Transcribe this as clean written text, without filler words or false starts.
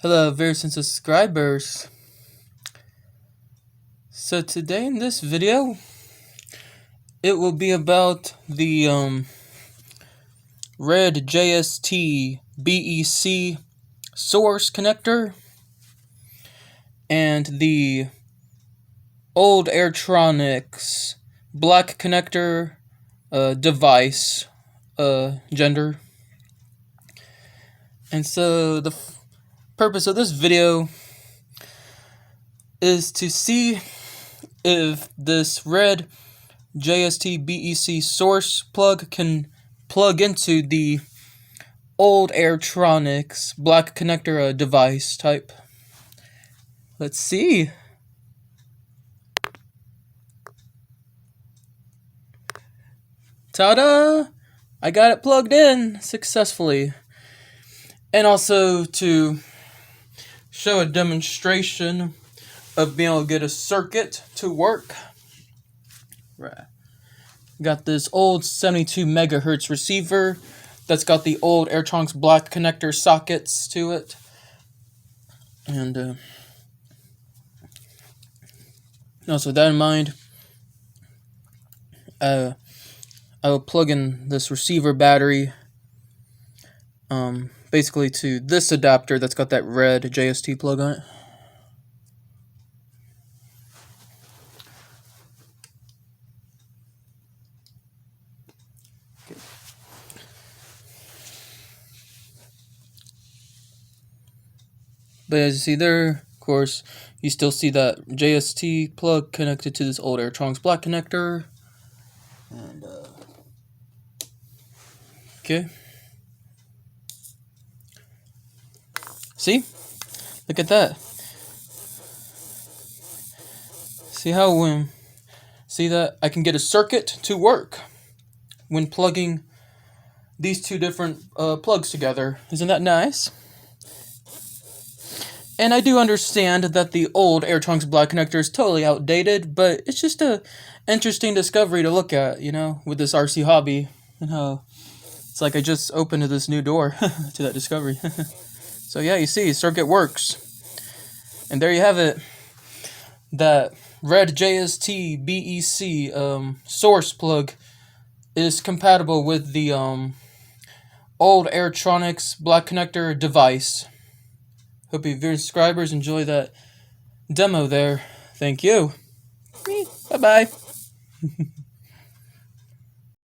Hello, viewers and subscribers. So today in this video, it will be about the red JST BEC source connector and the old Airtronics black connector device gender. And so the purpose of this video is to see if this red JST BEC source plug can plug into the old Airtronics black connector device type. Let's see. Ta-da! I got it plugged in successfully. And also to show a demonstration of being able to get a circuit to work. Right. Got this old 72 megahertz receiver that's got the old Airtronics black connector sockets to it. And also with that in mind, I will plug in this receiver battery basically to this adapter that's got that red JST plug on it. Okay. But as you see there, of course, you still see that JST plug connected to this old Airtronics black connector. And okay. See? Look at that. See how see that I can get a circuit to work when plugging these two different plugs together. Isn't that nice? And I do understand that the old Airtronics black connector is totally outdated, but it's just a interesting discovery to look at, you know, with this RC hobby, and how it's like I just opened this new door to that discovery. So yeah, you see, circuit works. And there you have it. That red JST BEC source plug is compatible with the old Airtronics black connector device. Hope you viewers and subscribers enjoy that demo there. Thank you. Bye-bye.